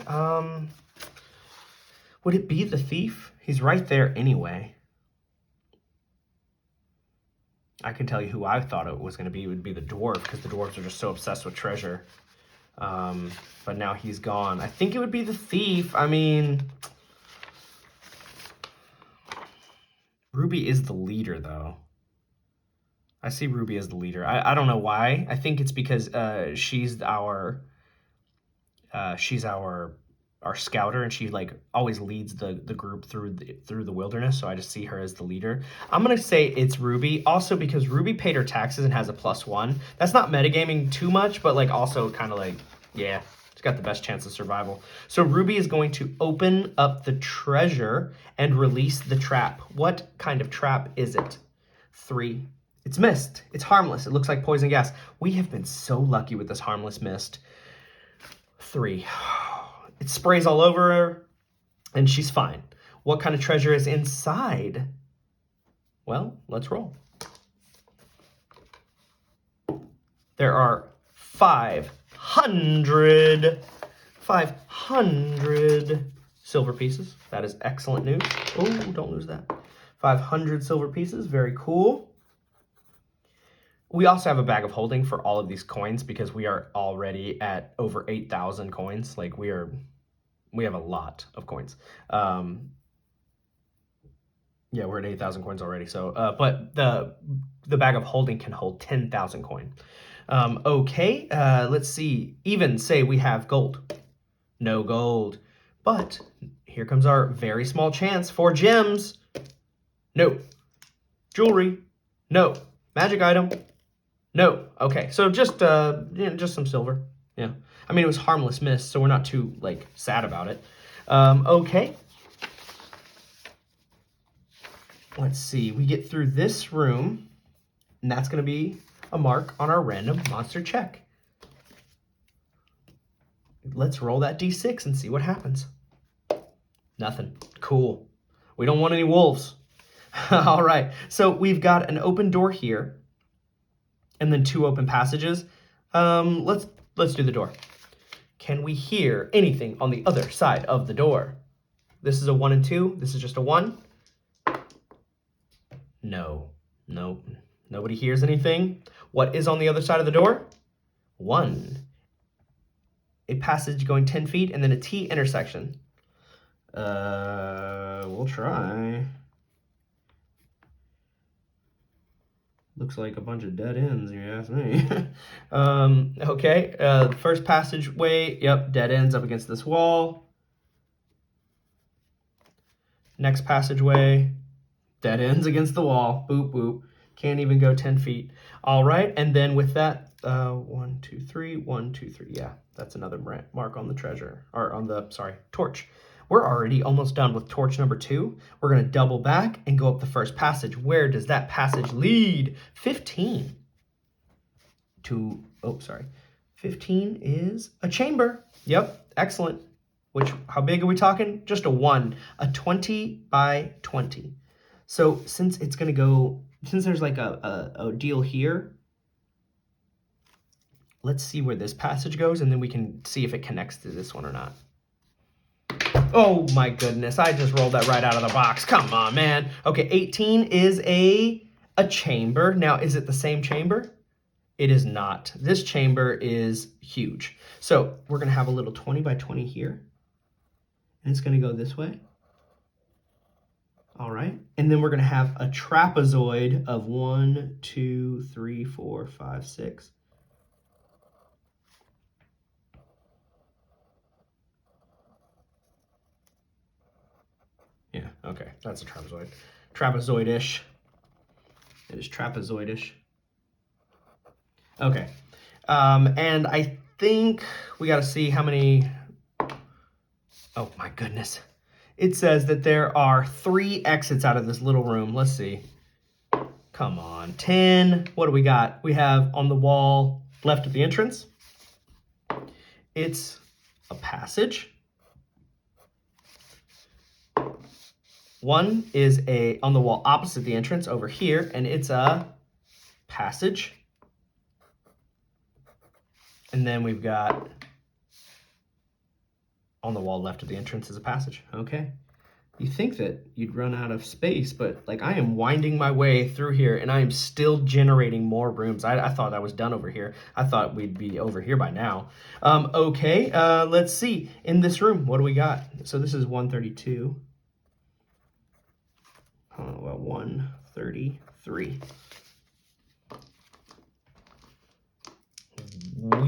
Would it be the thief? He's right there anyway. I can tell you who I thought it was going to be. It would be the dwarf, because the dwarves are just so obsessed with treasure. But now he's gone. I think it would be the thief. I mean, Ruby is the leader, though. I see Ruby as the leader. I don't know why. I think it's because she's our scouter, and she like always leads the group through the wilderness. So I just see her as the leader. I'm gonna say it's Ruby, also because Ruby paid her taxes and has a +1. That's not metagaming too much, but like also kind of like, yeah, it's got the best chance of survival. So Ruby is going to open up the treasure and release the trap. What kind of trap is it? 3. It's mist. It's harmless. It looks like poison gas. We have been so lucky with this harmless mist. 3. It sprays all over her, and she's fine. What kind of treasure is inside? Well, let's roll. There are 500 silver pieces. That is excellent news. Oh, don't lose that. 500 silver pieces. Very cool. We also have a bag of holding for all of these coins because we are already at over 8,000 coins. Like we have a lot of coins. Yeah, we're at 8,000 coins already. So, but the bag of holding can hold 10,000 coin. Okay, let's see. Even say we have gold. No gold. But here comes our very small chance for gems. No. Jewelry. No. Magic item. No. Okay, so just just some silver. Yeah. I mean, it was harmless mist, so we're not too like sad about it. Okay. Let's see. We get through this room, and that's going to be a mark on our random monster check. Let's roll that d6 and see what happens. Nothing. Cool. We don't want any wolves. All right. So we've got an open door here, and then 2 open passages. Let's do the door. Can we hear anything on the other side of the door? This is a 1 and 2. This is just a 1. No. Nope. Nobody hears anything. What is on the other side of the door? 1. A passage going 10 feet and then a T intersection. We'll try. Looks like a bunch of dead ends, if you ask me. Okay, first passageway, yep, dead ends up against this wall. Next passageway, dead ends against the wall. Boop, boop. Can't even go 10 feet. All right, and then with that, 1, 2, 3, 1, 2, 3. Yeah, that's another mark on the treasure, or on the, sorry, torch. We're already almost done with torch number 2. We're going to double back and go up the first passage. Where does that passage lead? 15 to, 15 is a chamber. Yep, excellent. Which, how big are we talking? Just a 1, a 20 by 20. So since it's going to go, since there's like a deal here, let's see where this passage goes, and then we can see if it connects to this one or not. Oh my goodness, I just rolled that right out of the box. Come on, man. Okay, 18 is a chamber. Now, is it the same chamber? It is not. This chamber is huge. So we're going to have a little 20 by 20 here. And it's going to go this way. All right. And then we're going to have a trapezoid of 1, 2, 3, 4, 5, 6. Yeah, okay, that's a trapezoid. Trapezoid-ish. It is trapezoid-ish. Okay, and I think we got to see how many... Oh my goodness. It says that there are 3 exits out of this little room. Let's see. Come on, 10. What do we got? We have on the wall left of the entrance. It's a passage. 1 is on the wall opposite the entrance over here, and it's a passage. And then we've got on the wall left of the entrance is a passage. Okay. You think that you'd run out of space, but like I am winding my way through here and I am still generating more rooms. I thought I was done over here. I thought we'd be over here by now. Okay, let's see. In this room, what do we got? So this is 132. Well, 133.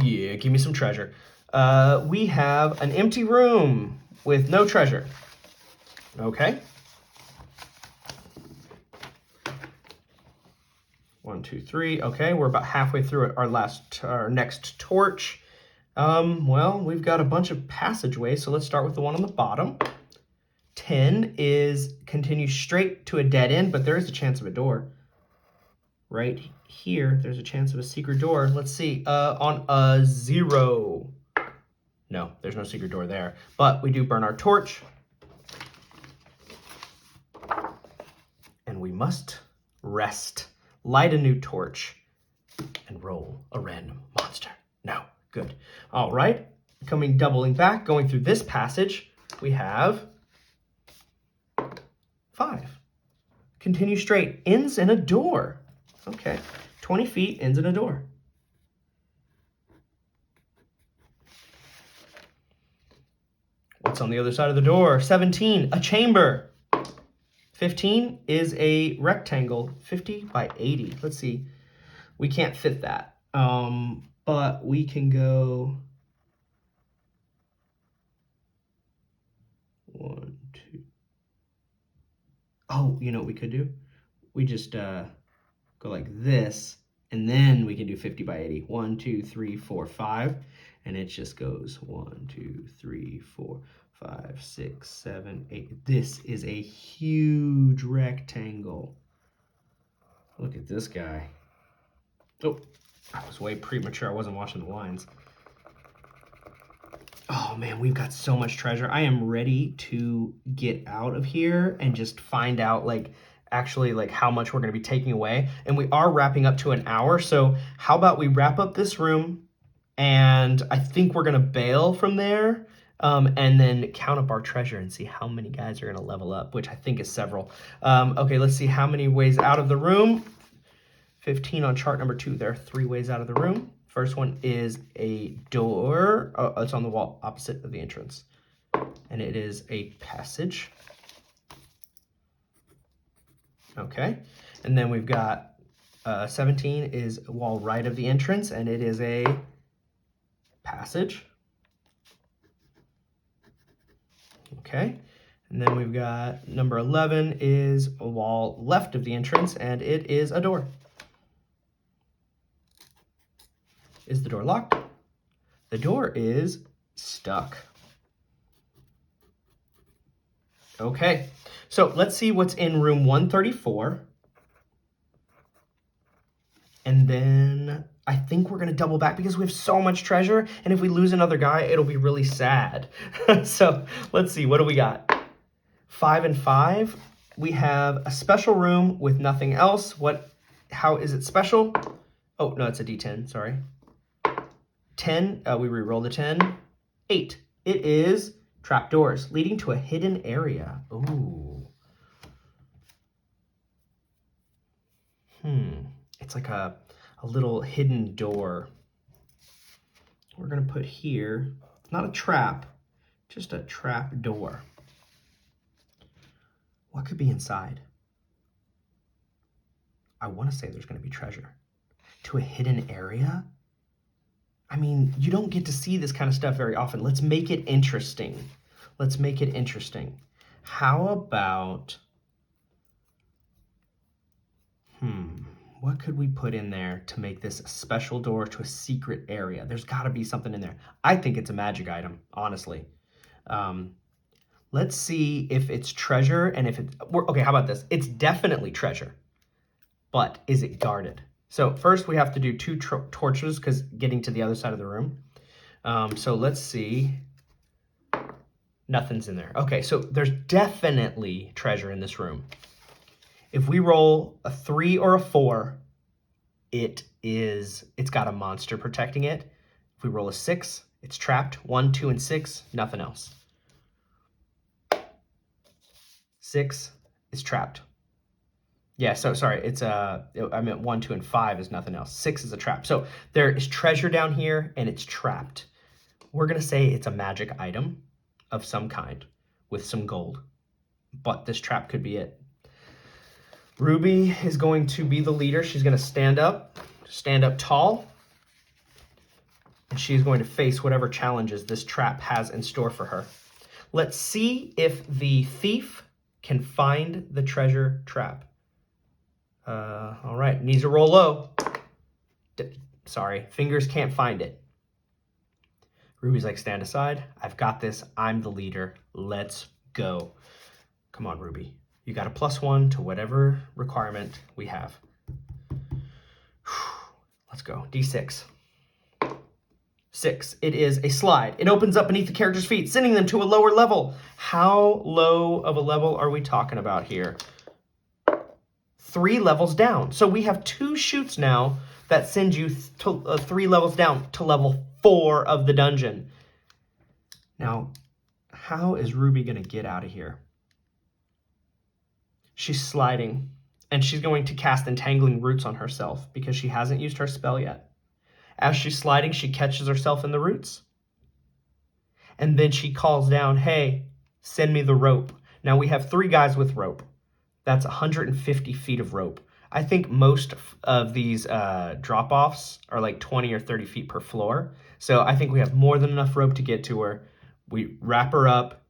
Yeah, give me some treasure. We have an empty room with no treasure. Okay. 1, 2, 3. Okay, we're about halfway through our next torch. Well, we've got a bunch of passageways, so let's start with the one on the bottom. 10 is continue straight to a dead end, but there is a chance of a door. Right here, there's a chance of a secret door. Let's see, on a 0. No, there's no secret door there, but we do burn our torch. And we must rest, light a new torch, and roll a random monster. No, good. All right, doubling back, going through this passage, we have 5. Continue straight, ends in a door. Okay, 20 feet, ends in a door. What's on the other side of the door? 17, a chamber. 15 is a rectangle, 50 by 80. Let's see, we can't fit that, but we can go 1, 2. Oh, you know what we could do? We just go like this, and then we can do 50 by 80. 1, 2, 3, 4, 5. And it just goes 1, 2, 3, 4, 5, 6, 7, 8. This is a huge rectangle. Look at this guy. Oh, I was way premature. I wasn't watching the lines. Oh man, we've got so much treasure. I am ready to get out of here and just find out actually how much we're going to be taking away. And we are wrapping up to an hour. So how about we wrap up this room, and I think we're going to bail from there, and then count up our treasure and see how many guys are going to level up, which I think is several. Okay, let's see how many ways out of the room. 15 on chart number 2. There are 3 ways out of the room. First one is a door. Oh, it's on the wall opposite of the entrance. And it is a passage. Okay. And then we've got 17 is a wall right of the entrance, and it is a passage. Okay. And then we've got number 11 is a wall left of the entrance, and it is a door. Is the door locked? The door is stuck. Okay, so let's see what's in room 134. And then I think we're gonna double back because we have so much treasure, and if we lose another guy, it'll be really sad. So let's see, what do we got? 5 and 5. We have a special room with nothing else. How is it special? Oh, no, it's a D10, sorry. 10, we re-roll the 10. 8, it is trapdoors leading to a hidden area. Ooh. It's like a little hidden door. We're gonna put here, it's not a trap, just a trap door. What could be inside? I wanna say there's gonna be treasure. To a hidden area? I mean, you don't get to see this kind of stuff very often. Let's make it interesting. Let's make it interesting. How about, what could we put in there to make this a special door to a secret area? There's gotta be something in there. I think it's a magic item, honestly. Let's see if it's treasure, and if okay, how about this? It's definitely treasure, but is it guarded? So first we have to do 2 torches because getting to the other side of the room. So let's see. Nothing's in there. Okay, so there's definitely treasure in this room. If we roll a 3 or a 4, it's got a monster protecting it. If we roll a 6, it's trapped. 1, 2, and 6, nothing else. 6 is trapped. Yeah, so sorry, I meant 1, 2, and 5 is nothing else. 6 is a trap. So there is treasure down here, and it's trapped. We're gonna say it's a magic item of some kind with some gold, but this trap could be it. Ruby is going to be the leader. She's gonna stand up tall, and she's going to face whatever challenges this trap has in store for her. Let's see if the thief can find the treasure trap. All right, needs to roll low. Sorry, fingers can't find it. Ruby's like, stand aside. I've got this. I'm the leader. Let's go. Come on, Ruby. You got a +1 to whatever requirement we have. Let's go. D6. 6. It is a slide. It opens up beneath the character's feet, sending them to a lower level. How low of a level are we talking about here? 3 levels down. So we have 2 chutes now that send you 3 levels down to level 4 of the dungeon. Now, how is Ruby going to get out of here? She's sliding, and she's going to cast Entangling Roots on herself because she hasn't used her spell yet. As she's sliding, she catches herself in the roots. And then she calls down, hey, send me the rope. Now we have 3 guys with rope. That's 150 feet of rope. I think most of these drop-offs are like 20 or 30 feet per floor. So I think we have more than enough rope to get to her. We wrap her up,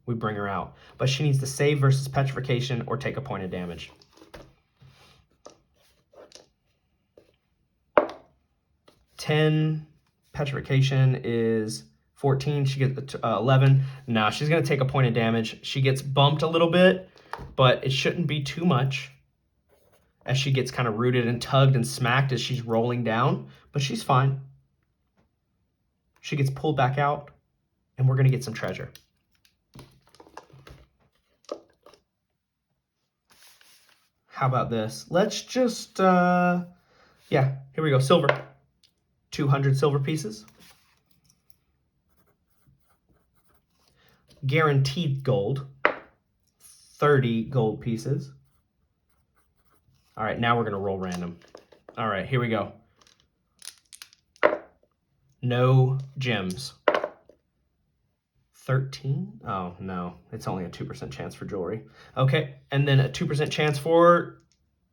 we bring her out. But she needs to save versus petrification or take a point of damage. $10, petrification is 14. She gets 11. Now she's going to take a point of damage. She gets bumped a little bit, but it shouldn't be too much as she gets kind of rooted and tugged and smacked as she's rolling down, but she's fine. She gets pulled back out, and we're going to get some treasure. How about this? Let's just, yeah, here we go. Silver. 200 silver pieces. Guaranteed gold. 30 gold pieces. All right, now we're going to roll random. All right, here we go. No gems. 13? Oh, no. It's only a 2% chance for jewelry. Okay, and then a 2% chance for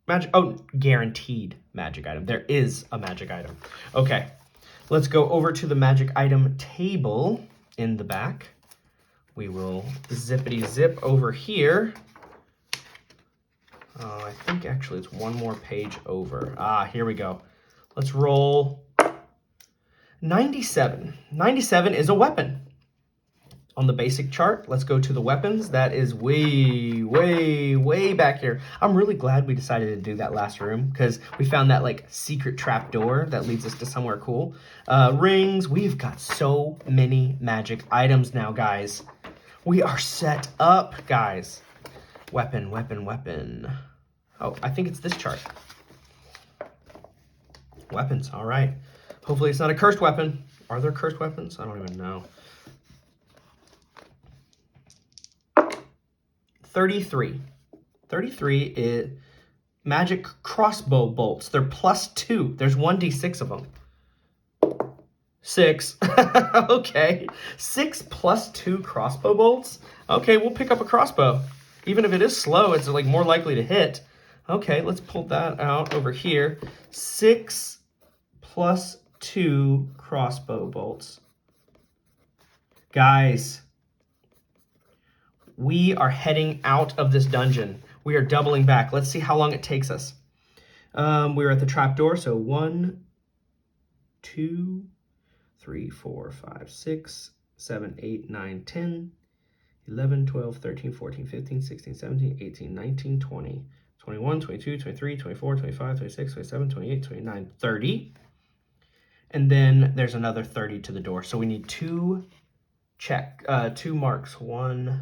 magic. Oh, guaranteed magic item. There is a magic item. Okay, let's go over to the magic item table in the back. We will zippity zip over here. I think actually it's one more page over. Here we go. Let's roll 97. 97 is a weapon. On the basic chart, let's go to the weapons. That is way, way, way back here. I'm really glad we decided to do that last room because we found that like secret trap door that leads us to somewhere cool. Rings, we've got so many magic items now, guys. We are set up, guys. Weapon, weapon, weapon. Oh, I think it's this chart. Weapons, all right. Hopefully it's not a cursed weapon. Are there cursed weapons? I don't even know. 33. 33 is magic crossbow bolts. They're +2. There's 1d6 of them. 6. Okay. 6 +2 crossbow bolts? Okay, we'll pick up a crossbow. Even if it is slow, it's like more likely to hit. Okay, let's pull that out over here. 6 +2 crossbow bolts. Guys, we are heading out of this dungeon. We are doubling back. Let's see how long it takes us. We're at the trapdoor, so 1, 2, 3, 4, 5, 6, 7, 8, 9, 10, 11, 12, 13, 14, 15, 16, 17, 18, 19, 20, 21, 22, 23, 24, 25, 26, 27, 28, 29, 30. And then there's another 30 to the door. So we need two marks. 1,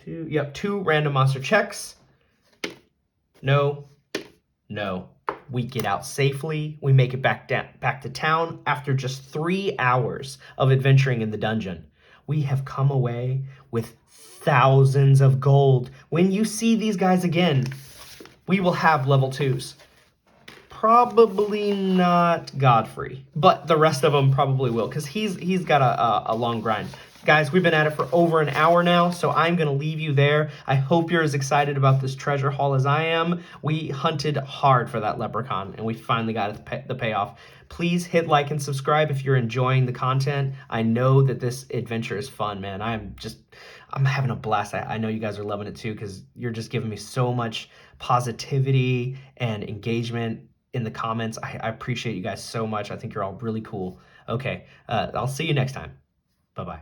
2, yep, 2 random monster checks. No, no. We get out safely. We make it back to town after just 3 hours of adventuring in the dungeon. We have come away with thousands of gold. When you see these guys again, we will have level 2s. Probably not Godfrey, but the rest of them probably will because he's got a long grind. Guys, we've been at it for over an hour now, so I'm going to leave you there. I hope you're as excited about this treasure haul as I am. We hunted hard for that leprechaun, and we finally got the payoff. Please hit like and subscribe if you're enjoying the content. I know that this adventure is fun, man. I'm having a blast. I know you guys are loving it too because you're just giving me so much positivity and engagement in the comments. I appreciate you guys so much. I think you're all really cool. Okay, I'll see you next time. Bye-bye.